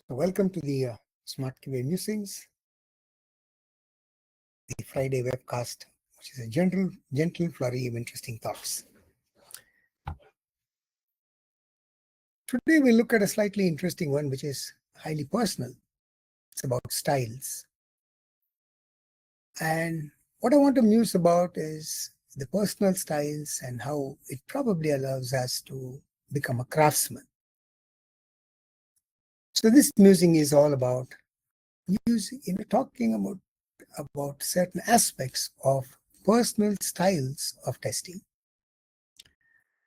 So welcome to the Smart QA Musings, the Friday webcast, which is a gentle flurry of interesting thoughts. Today we'll look at a slightly interesting one, which is highly personal. It's about styles. And what I want to muse about is the personal styles and how it probably allows us to become a craftsman. So this musing is all about talking about certain aspects of personal styles of testing,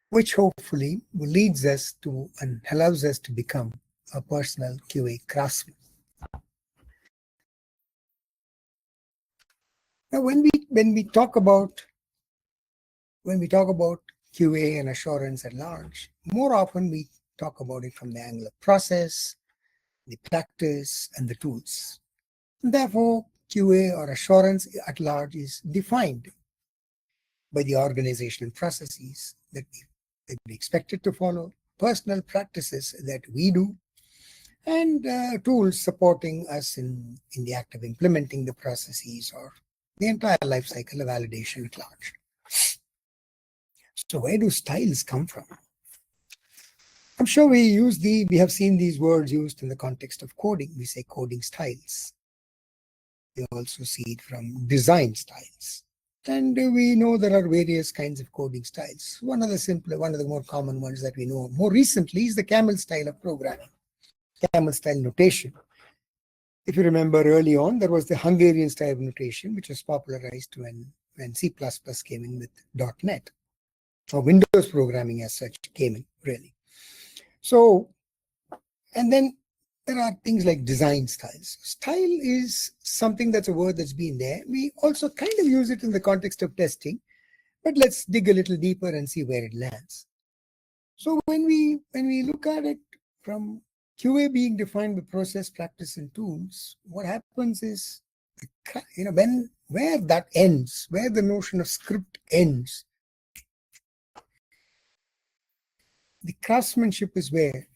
which hopefully leads us to and allows us to become a personal QA craftsman. Now, when we talk about QA and assurance at large, more often we talk about it from the angle of process, the practice, and the tools. And therefore, QA or assurance at large is defined by the organizational processes that we expected to follow, personal practices that we do, and tools supporting us in the act of implementing the processes or the entire life cycle of validation at large. So where do styles come from? I'm sure we have seen these words used in the context of coding. We say coding styles. We also see it from design styles. And we know there are various kinds of coding styles. One of the more common ones that we know more recently is the camel style of programming, camel style notation. If you remember early on, there was the Hungarian style of notation, which was popularized when C++ came in with .NET, or Windows programming as such came in, really. So, and then there are things like design styles. Style is something that's a word that's been there. We also kind of use it in the context of testing, but let's dig a little deeper and see where it lands. So when we look at it from QA being defined by process, practice, and tools, what happens is, where that ends, where the notion of script ends, the craftsmanship is where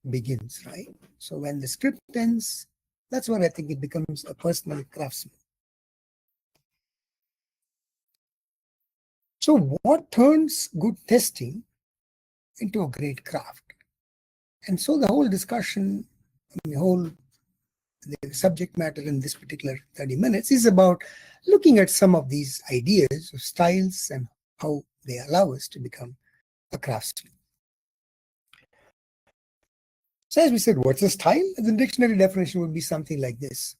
begins, right? So when the script ends, that's when I think it becomes a personal craftsman. So what turns good testing into a great craft? And so the whole discussion, the subject matter in this particular 30 minutes is about looking at some of these ideas of styles and how they allow us to become a craftsman. So as we said, what's a style? The dictionary definition would be something like this.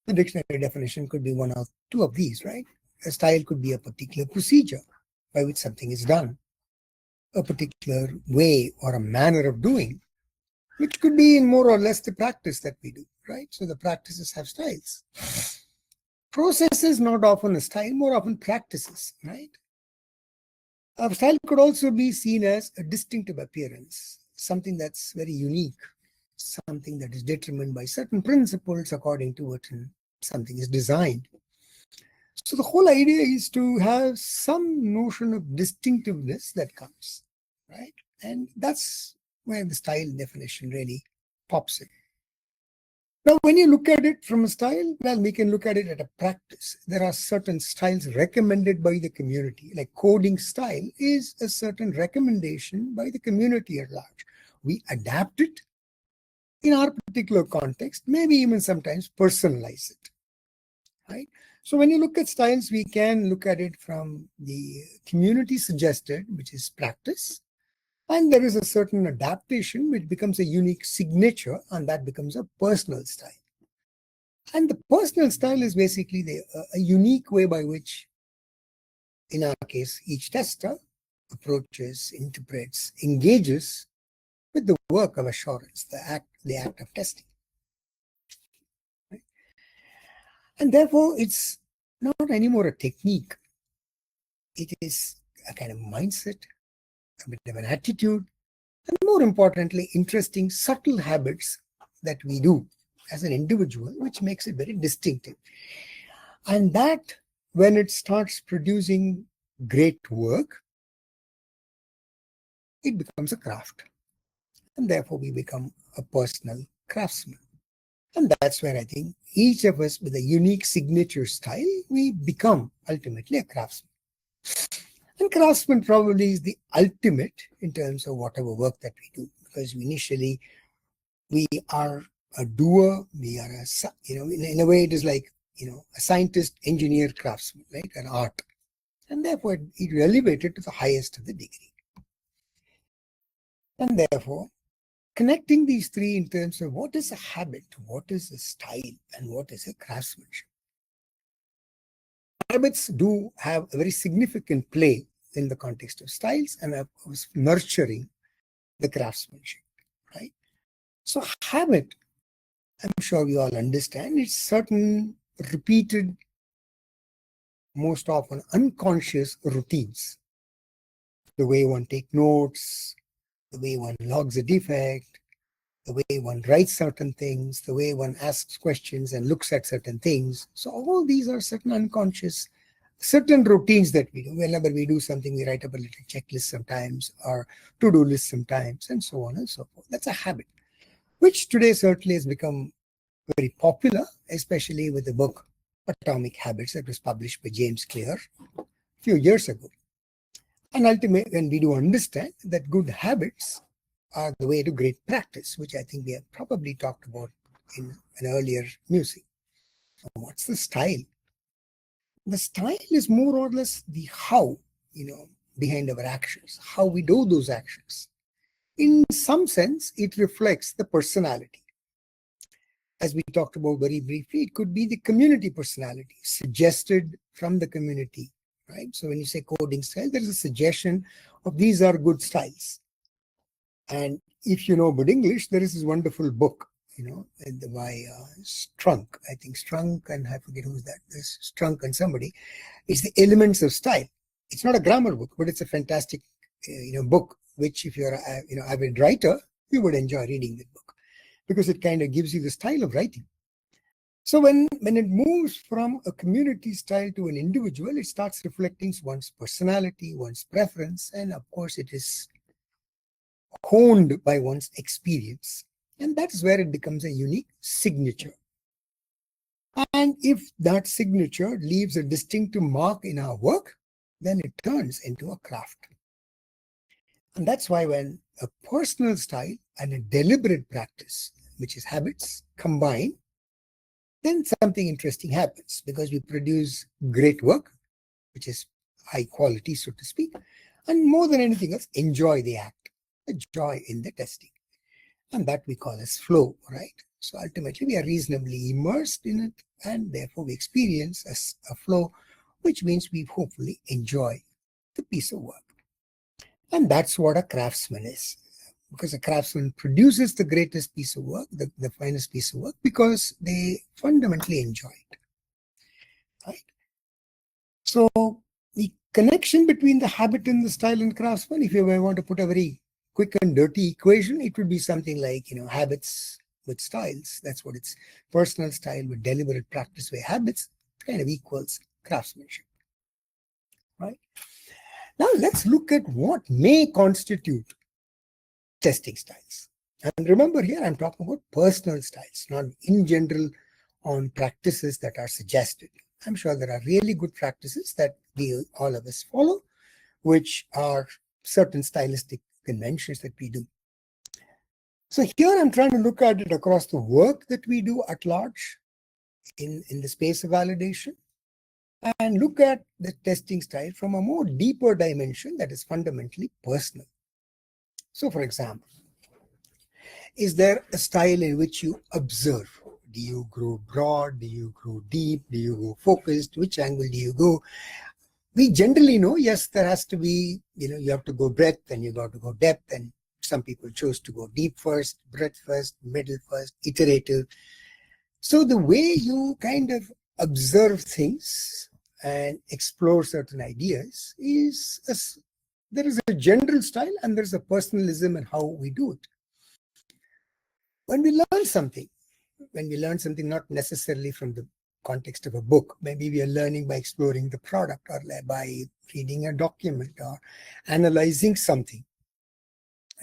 The dictionary definition could be one of two of these, right? A style could be a particular procedure by which something is done, a particular way or a manner of doing, which could be in more or less the practice that we do, right? So the practices have styles. Process is not often a style, more often practices, right? A style could also be seen as a distinctive appearance, something that's very unique, something that is determined by certain principles according to which something is designed. So the whole idea is to have some notion of distinctiveness that comes, right? And that's where the style definition really pops in. Now, when you look at it from a style, well, we can look at it at a practice. There are certain styles recommended by the community, like coding style is a certain recommendation by the community at large. We adapt it in our particular context, maybe even sometimes personalize it, right? So when you look at styles, we can look at it from the community suggested, which is practice, and there is a certain adaptation which becomes a unique signature, and that becomes a personal style. And the personal style is basically a unique way by which, in our case, each tester approaches, interprets, engages with the work of assurance, the act of testing. Right? And therefore, it's not anymore a technique. It is a kind of mindset, a bit of an attitude, and more importantly, interesting, subtle habits that we do as an individual, which makes it very distinctive. And that, when it starts producing great work, it becomes a craft. And therefore, we become a personal craftsman. And that's where I think each of us with a unique signature style, we become ultimately a craftsman. And craftsman probably is the ultimate in terms of whatever work that we do, because initially we are a doer, we are a, in a way it is like, a scientist, engineer, craftsman, right? An art. And therefore it elevated to the highest of the degree. And therefore, connecting these three in terms of what is a habit, what is a style, and what is a craftsmanship. Habits do have a very significant play in the context of styles and of course nurturing the craftsmanship, right? So habit, I'm sure we all understand, it's certain repeated, most often unconscious routines. The way one takes notes, the way one logs a defect, the way one writes certain things, the way one asks questions and looks at certain things. So all these are certain unconscious, certain routines that we do. Whenever we do something, we write up a little checklist sometimes or to-do list sometimes and so on and so forth. That's a habit, which today certainly has become very popular, especially with the book Atomic Habits that was published by James Clear a few years ago. And ultimately, when we do understand that good habits are the way to great practice, which I think we have probably talked about in an earlier music. So what's the style? The style is more or less the how, behind our actions, how we do those actions. In some sense, it reflects the personality. As we talked about very briefly, it could be the community personality suggested from the community, right? So when you say coding style, there is a suggestion of these are good styles. And if you know about English, there is this wonderful book, by Strunk. I think Strunk, and I forget who's that. There's Strunk and somebody. It's the Elements of Style. It's not a grammar book, but it's a fantastic, book, which if you're a, avid writer, you would enjoy reading that book because it kind of gives you the style of writing. So when it moves from a community style to an individual, it starts reflecting one's personality, one's preference, and of course it is honed by one's experience. And that is where it becomes a unique signature. And if that signature leaves a distinctive mark in our work, then it turns into a craft. And that's why when a personal style and a deliberate practice, which is habits, combine, then something interesting happens because we produce great work, which is high quality, so to speak, and more than anything else, enjoy the act, a joy in the testing. And that we call as flow, right? So ultimately, we are reasonably immersed in it, and therefore we experience a flow, which means we hopefully enjoy the piece of work. And that's what a craftsman is, because a craftsman produces the greatest piece of work, the finest piece of work, because they fundamentally enjoy it, right? So the connection between the habit and the style and craftsman, if you want to put a very quick and dirty equation, it would be something like, habits with styles. That's what it's personal style with deliberate practice where habits kind of equals craftsmanship, right? Now let's look at what may constitute testing styles. And remember here, I'm talking about personal styles, not in general on practices that are suggested. I'm sure there are really good practices that all of us follow, which are certain stylistic conventions that we do. So here I'm trying to look at it across the work that we do at large in the space of validation and look at the testing style from a more deeper dimension that is fundamentally personal. So for example, is there a style in which you observe? Do you grow broad? Do you grow deep? Do you go focused? Which angle do you go? We generally know, yes, there has to be, you have to go breadth and you got to go depth, and some people choose to go deep first, breadth first, middle first, iterative. So the way you kind of observe things and explore certain ideas is, there is a general style and there's a personalism in how we do it. When we learn something not necessarily from the context of a book, maybe we are learning by exploring the product or by reading a document or analyzing something.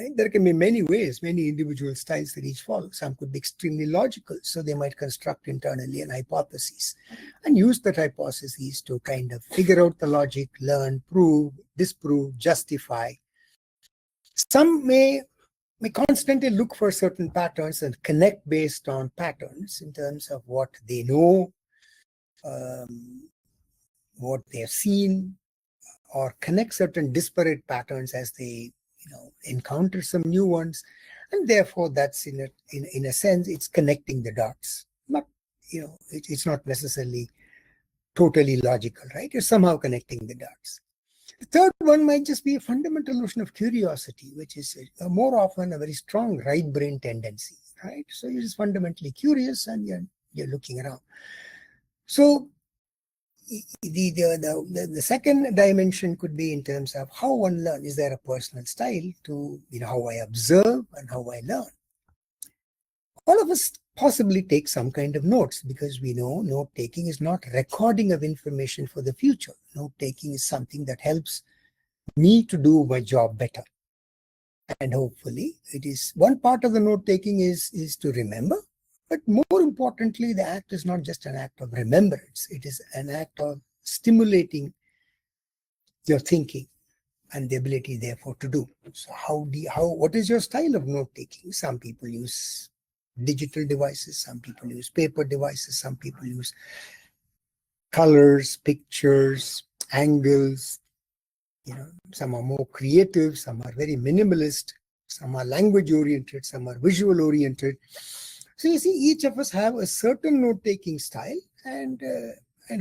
Right? There can be many ways, many individual styles that each follow. Some could be extremely logical, so they might construct internally an hypothesis and use that hypothesis to kind of figure out the logic, learn, prove, disprove, justify. Some may constantly look for certain patterns and connect based on patterns in terms of what they know, what they have seen, or connect certain disparate patterns as they encounter some new ones, and therefore that's in a sense it's connecting the dots. But it's not necessarily totally logical, right? You're somehow connecting the dots. The third one might just be a fundamental notion of curiosity, which is more often a very strong right brain tendency, right? So you're just fundamentally curious and you're looking around. So the second dimension could be in terms of how one learns. Is there a personal style to how I observe and how I learn? All of us possibly take some kind of notes, because we know note taking is not recording of information for the future. Note taking is something that helps me to do my job better. And hopefully it is one part of the note taking is to remember. But more importantly, the act is not just an act of remembrance. It is an act of stimulating your thinking and the ability, therefore, to do. So what is your style of note taking? Some people use digital devices. Some people use paper devices. Some people use colors, pictures, angles. Some are more creative. Some are very minimalist. Some are language oriented. Some are visual oriented. So you see, each of us have a certain note-taking style, and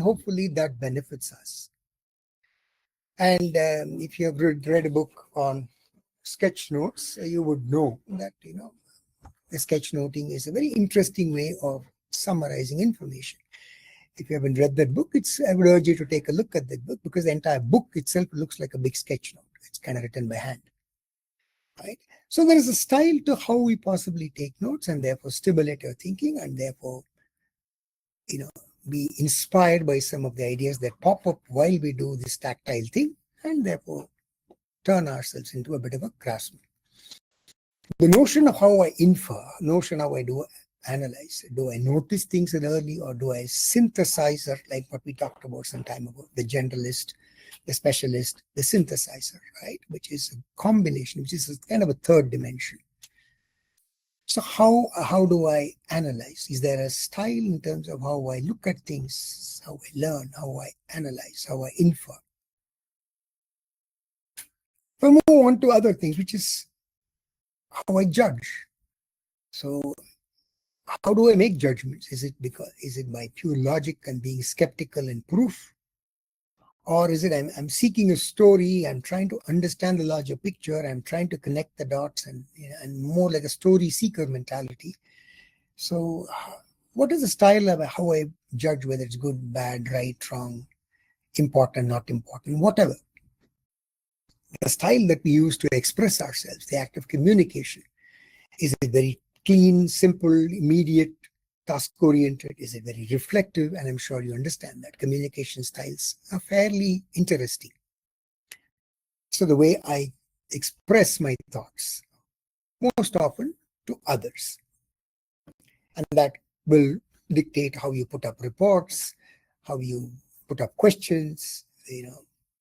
hopefully that benefits us. And if you have read a book on sketch notes, you would know that the sketch noting is a very interesting way of summarizing information. If you haven't read that book, I would urge you to take a look at that book, because the entire book itself looks like a big sketch note. It's kind of written by hand. Right? So there is a style to how we possibly take notes, and therefore stimulate our thinking, and therefore, be inspired by some of the ideas that pop up while we do this tactile thing, and therefore turn ourselves into a bit of a craftsman. The notion of how I infer, notion how I do analyze. Do I notice things early, or do I synthesize, like what we talked about some time ago, the generalist, the specialist, the synthesizer, right? Which is a combination, which is kind of a third dimension. So how do I analyze? Is there a style in terms of how I look at things, how I learn, how I analyze, how I infer? We move on to other things, which is how I judge. So how do I make judgments? Is it by pure logic and being skeptical and proof? Or is it I'm seeking a story, I'm trying to understand the larger picture, I'm trying to connect the dots, and more like a story seeker mentality. So what is the style of how I judge whether it's good, bad, right, wrong, important, not important, whatever? The style that we use to express ourselves, the act of communication. Is it very clean, simple, immediate, task-oriented? Is it very reflective? And I'm sure you understand that communication styles are fairly interesting. So the way I express my thoughts, most often to others. And that will dictate how you put up reports, how you put up questions,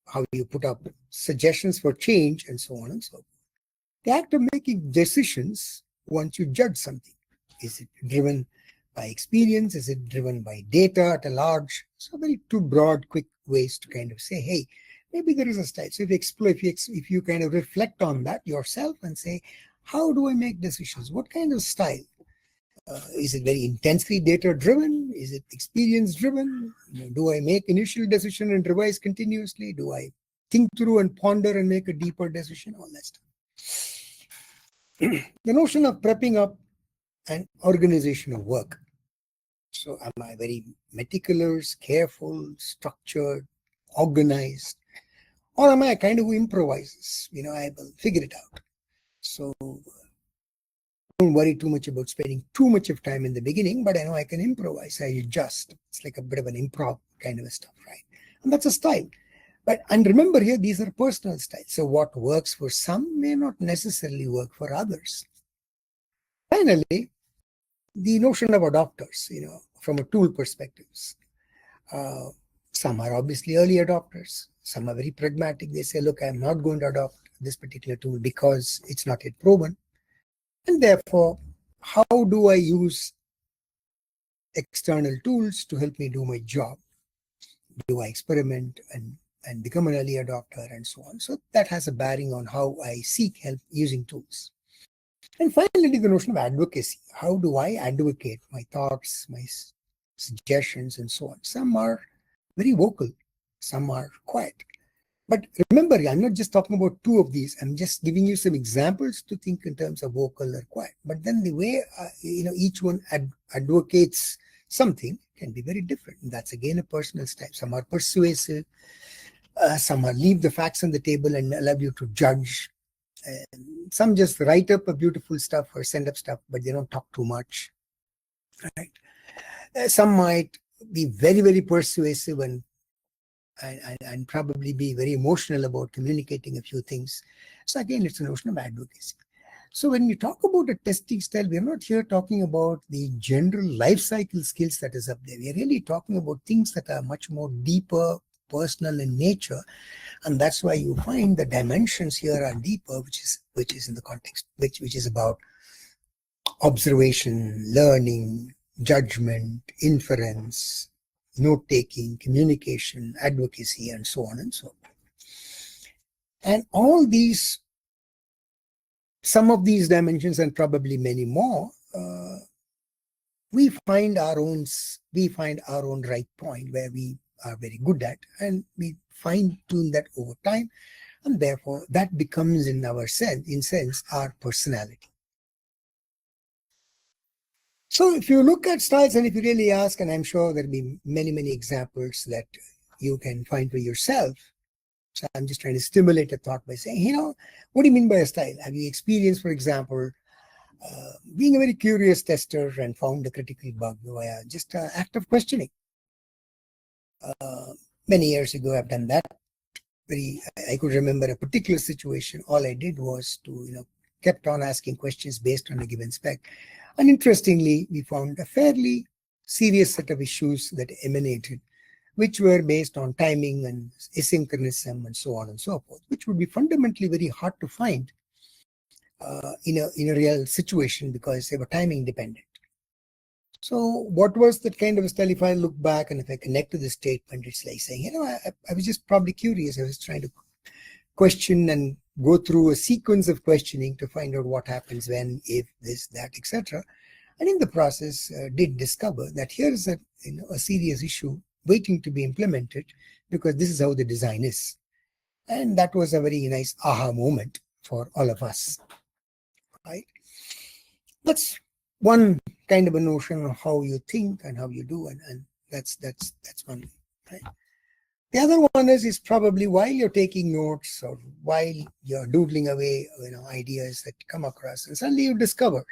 how you put up suggestions for change, and so on and so forth. The act of making decisions once you judge something. Is it driven by experience? Is it driven by data at a large? So very two broad, quick ways to kind of say, hey, maybe there is a style. So if you kind of reflect on that yourself and say, how do I make decisions? What kind of style? Is it very intensely data driven? Is it experience driven? Do I make initial decision and revise continuously? Do I think through and ponder and make a deeper decision? All that stuff. The notion of prepping up and organization of work. So am I very meticulous, careful, structured, organized? Or am I a kind of who improvises? I will figure it out. So don't worry too much about spending too much of time in the beginning, but I know I can improvise. I adjust. It's like a bit of an improv kind of a stuff, right? And that's a style. And remember here, these are personal styles. So what works for some may not necessarily work for others. Finally, the notion of adopters, from a tool perspective. Uh, some are obviously early adopters. Some are very pragmatic. They say, look, I'm not going to adopt this particular tool because it's not yet proven. And therefore, how do I use external tools to help me do my job? Do I experiment and become an early adopter and so on? So that has a bearing on how I seek help using tools. And finally, the notion of advocacy. How do I advocate my thoughts, my suggestions, and so on? Some are very vocal, some are quiet. But remember, I'm not just talking about two of these. I'm just giving you some examples to think in terms of vocal or quiet. But then the way each one advocates something can be very different. And that's again a personal style. Some are persuasive. Some are leave the facts on the table and allow you to judge. Some just write up a beautiful stuff or send up stuff, but they don't talk too much. Right? Some might be very, very persuasive and probably be very emotional about communicating a few things. So again, it's a notion of advocacy. So when we talk about a testing style, we're not here talking about the general life cycle skills that is up there. We're really talking about things that are much more deeper, personal in nature. And that's why you find the dimensions here are deeper, which is in the context, which is about observation, learning, judgment, inference, note-taking, communication, advocacy, and so on and so forth. And all these, some of these dimensions and probably many more, we find our own right point where we are very good at, and we fine-tune that over time, and therefore that becomes in sense our personality. So if you look at styles and if you really ask, and I'm sure there'll be many, many examples that you can find for yourself. So I'm just trying to stimulate a thought by saying, what do you mean by a style? Have you experienced, for example, being a very curious tester and found a critical bug via just an act of questioning? Many years ago, I've done that. I could remember a particular situation. All I did was to, kept on asking questions based on a given spec. And interestingly, we found a fairly serious set of issues that emanated, which were based on timing and asynchronism and so on and so forth, which would be fundamentally very hard to find in a real situation because they were timing dependent. So what was that kind of a style? If I look back and if I connect to the statement, it's like saying, I was just probably curious. I was trying to question and go through a sequence of questioning to find out what happens when, if, this, that, etc. And in the process, did discover that here is a serious issue waiting to be implemented because this is how the design is. And that was a very nice aha moment for all of us, right? That's one kind of a notion of how you think and how you do, and that's one, right? The other one is probably while you're taking notes or while you're doodling away, ideas that come across, and suddenly you discover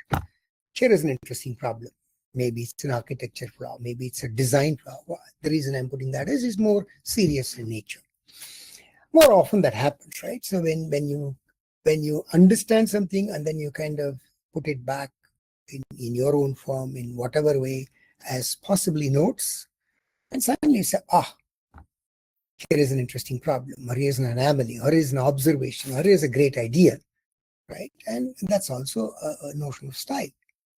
here is an interesting problem. Maybe it's an architecture flaw, maybe it's a design flaw. The reason I'm putting that is more serious in nature. More often that happens, right? So when you understand something and then you kind of put it back in your own form, in whatever way, as possibly notes, and suddenly you say, here is an interesting problem, or here is an anomaly, or here is an observation, or here is a great idea, right? And that's also a notion of style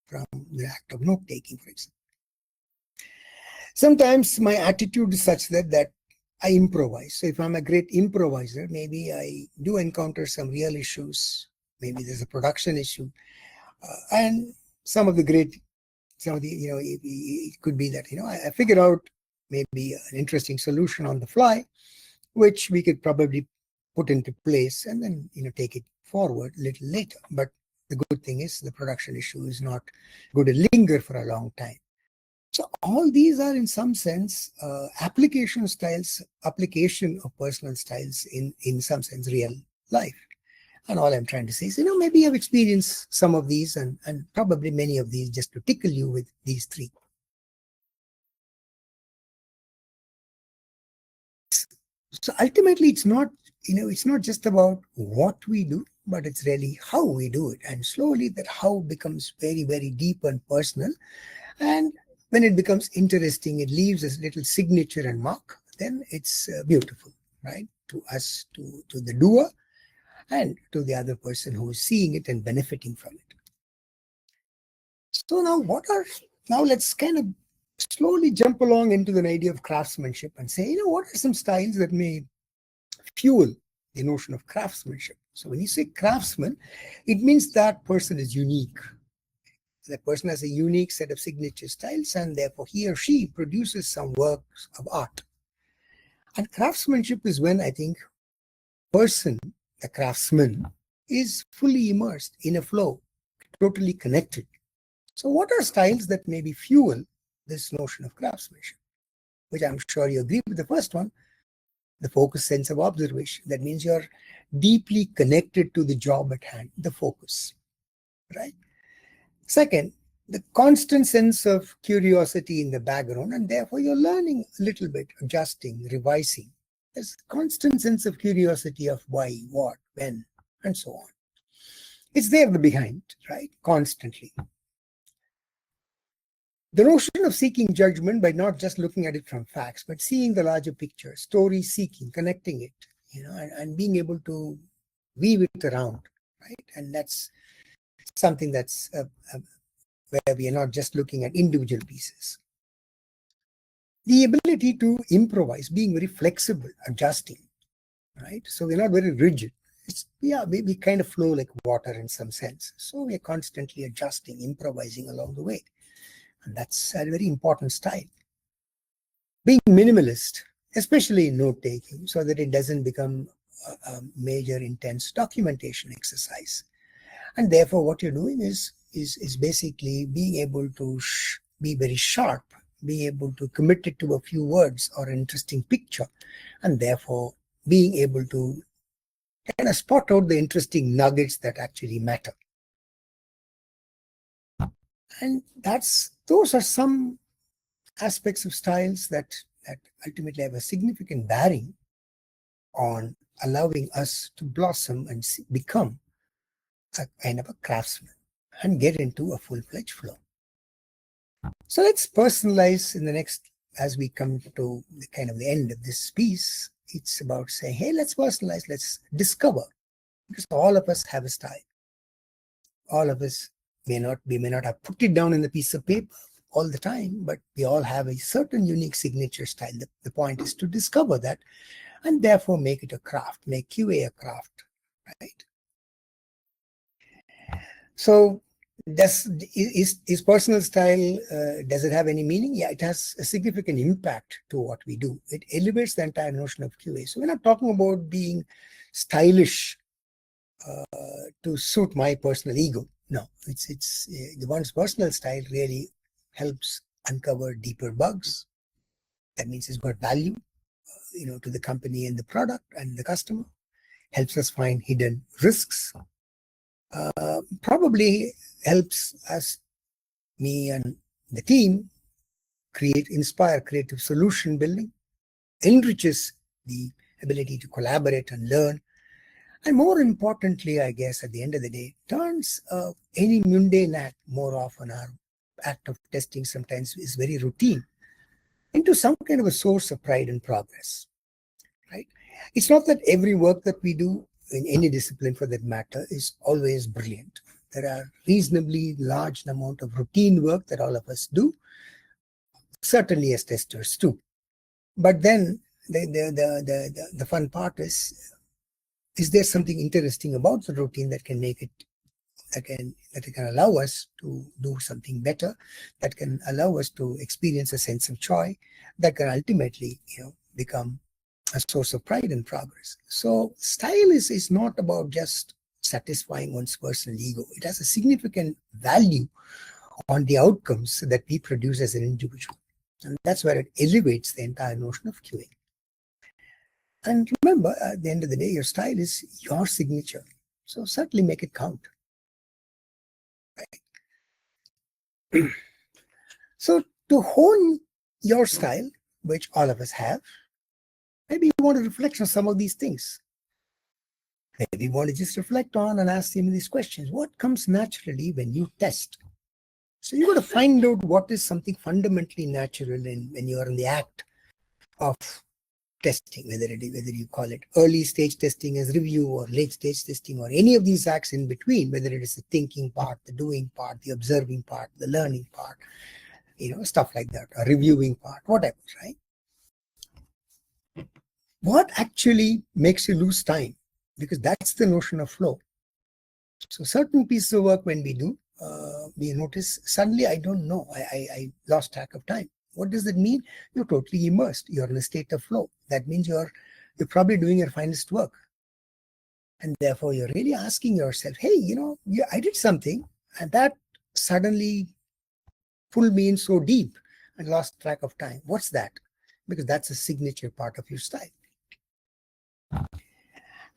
from the act of note-taking, for example. Sometimes my attitude is such that I improvise. So if I'm a great improviser, maybe I do encounter some real issues. Maybe there's a production issue. And it could be that, I figured out maybe an interesting solution on the fly, which we could probably put into place and then, take it forward a little later. But the good thing is the production issue is not going to linger for a long time. So all these are in some sense application of personal styles in some sense real life. And all I'm trying to say is, maybe I've experienced some of these and probably many of these just to tickle you with these three. So ultimately, it's not, it's not just about what we do, but it's really how we do it. And slowly that how becomes very, very deep and personal. And when it becomes interesting, it leaves a little signature and mark, then it's beautiful, right? To us, to the doer, and to the other person who is seeing it and benefiting from it. So now let's kind of slowly jump along into the idea of craftsmanship and say, what are some styles that may fuel the notion of craftsmanship? So when you say craftsman, it means that person is unique. That person has a unique set of signature styles, and therefore he or she produces some works of art. And craftsmanship is when I think person, the craftsman, is fully immersed in a flow, totally connected. So what are styles that maybe fuel this notion of craftsmanship? Which I'm sure you agree with the first one, the focus sense of observation. That means you're deeply connected to the job at hand, the focus, right? Second, the constant sense of curiosity in the background, and therefore you're learning a little bit, adjusting, revising. There's a constant sense of curiosity of why, what, when, and so on. It's there behind, right? Constantly. The notion of seeking judgment by not just looking at it from facts, but seeing the larger picture, story seeking, connecting it, and being able to weave it around, right? And that's something that's where we are not just looking at individual pieces. The ability to improvise, being very flexible, adjusting, right? So we're not very rigid. We kind of flow like water in some sense. So we're constantly adjusting, improvising along the way. And that's a very important style. Being minimalist, especially in note-taking, so that it doesn't become a major intense documentation exercise. And therefore what you're doing is basically being able to be very sharp, being able to commit it to a few words or an interesting picture, and therefore being able to kind of spot out the interesting nuggets that actually matter. And those are some aspects of styles that ultimately have a significant bearing on allowing us to blossom and become a kind of a craftsman and get into a full-fledged flow. So let's personalize in the next, as we come to the kind of the end of this piece, it's about saying, hey, let's personalize, let's discover, because all of us have a style. All of us we may not have put it down in the piece of paper all the time, but we all have a certain unique signature style. The point is to discover that and therefore make it a craft, make QA a craft, right? So is personal style, does it have any meaning? Yeah, it has a significant impact to what we do. It elevates the entire notion of QA. So we're not talking about being stylish to suit my personal ego. No, it's the one's personal style really helps uncover deeper bugs. That means it's got value, to the company and the product and the customer. Helps us find hidden risks. Probably helps us, me and the team, inspire creative solution building, enriches the ability to collaborate and learn. And more importantly, I guess, at the end of the day, turns any mundane act, more often our act of testing sometimes is very routine, into some kind of a source of pride and progress, right? It's not that every work that we do in any discipline for that matter is always brilliant. There are reasonably large amount of routine work that all of us do, certainly as testers too. But then the fun part is there something interesting about the routine that can make it, that can allow us to do something better, that can allow us to experience a sense of joy, that can ultimately, become a source of pride and progress. So style is not about just satisfying one's personal ego. It has a significant value on the outcomes that we produce as an individual. And that's where it elevates the entire notion of QA. And remember, at the end of the day, your style is your signature. So certainly make it count. Right? So to hone your style, which all of us have, Maybe you want to reflect on some of these things. Maybe you want to just reflect on and ask him these questions. What comes naturally when you test? So you got to find out what is something fundamentally natural when you are in the act of testing, whether you call it early stage testing as review or late stage testing or any of these acts in between, whether it is the thinking part, the doing part, the observing part, the learning part, stuff like that, a reviewing part, whatever, right? What actually makes you lose time? Because that's the notion of flow. So certain pieces of work when we do, we notice suddenly I don't know, I lost track of time. What does that mean? You're totally immersed. You're in a state of flow. That means you're probably doing your finest work. And therefore you're really asking yourself, hey, I did something and that suddenly pulled me in so deep and lost track of time. What's that? Because that's a signature part of your style.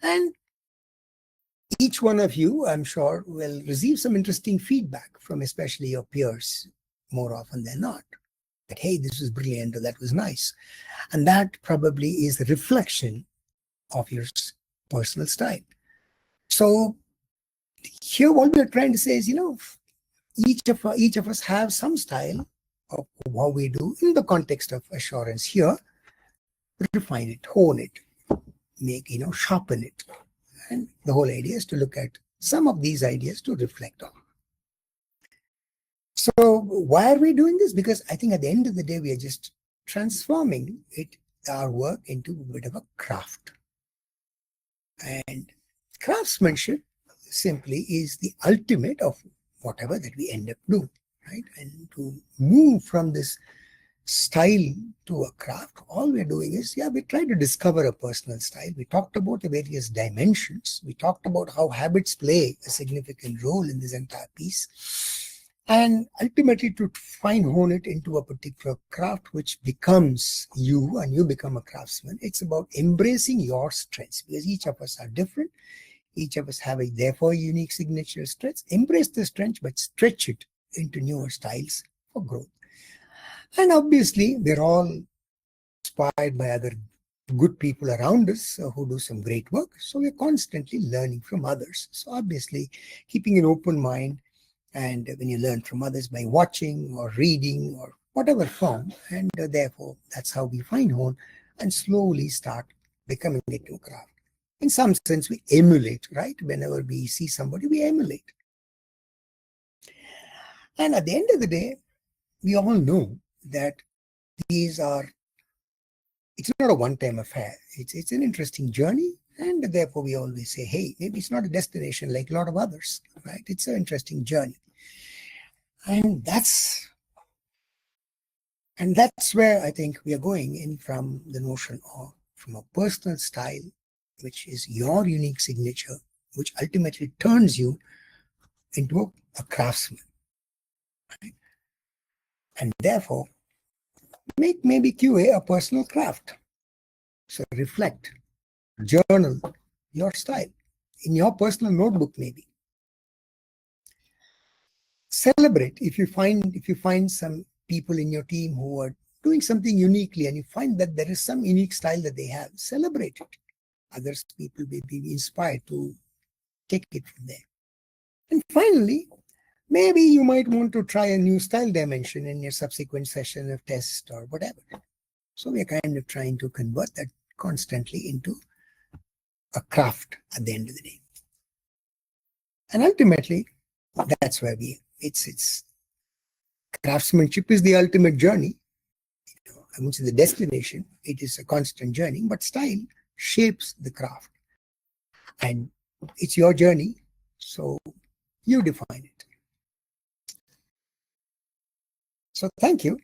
And each one of you, I'm sure, will receive some interesting feedback from especially your peers more often than not. That, hey, this was brilliant, or that was nice. And that probably is a reflection of your personal style. So here what we're trying to say is, each of us have some style of what we do in the context of assurance here. Refine it, hone it, sharpen it. And the whole idea is to look at some of these ideas to reflect on. So why are we doing this? Because I think at the end of the day, we are just transforming our work into a bit of a craft. And craftsmanship simply is the ultimate of whatever that we end up doing, right? And to move from this style to a craft, all we're doing is, we try to discover a personal style. We talked about the various dimensions. We talked about how habits play a significant role in this entire piece. And ultimately to hone it into a particular craft which becomes you and you become a craftsman. It's about embracing your strengths, because each of us are different. Each of us have therefore unique signature strengths. Embrace the strength, but stretch it into newer styles for growth. And obviously, we're all inspired by other good people around us who do some great work. So we're constantly learning from others. So obviously, keeping an open mind, and when you learn from others by watching or reading or whatever form, and therefore that's how we hone and slowly start becoming into a craft. In some sense, we emulate, right? Whenever we see somebody, we emulate. And at the end of the day, we all know that it's not a one-time affair. It's an interesting journey. And therefore, we always say, hey, maybe it's not a destination like a lot of others, right? It's an interesting journey. And that's where I think we are going in, from the notion of, from a personal style, which is your unique signature, which ultimately turns you into a craftsman. Right? And therefore, make maybe QA a personal craft. So reflect, journal your style in your personal notebook, maybe. Celebrate if you find some people in your team who are doing something uniquely, and you find that there is some unique style that they have. Celebrate it. Others people may be inspired to take it from there. And finally, maybe you might want to try a new style dimension in your subsequent session of test or whatever. So we're kind of trying to convert that constantly into a craft at the end of the day. And ultimately, that's where it's craftsmanship is the ultimate journey. I won't say the destination, it is a constant journey, but style shapes the craft. And it's your journey, so you define it. So thank you.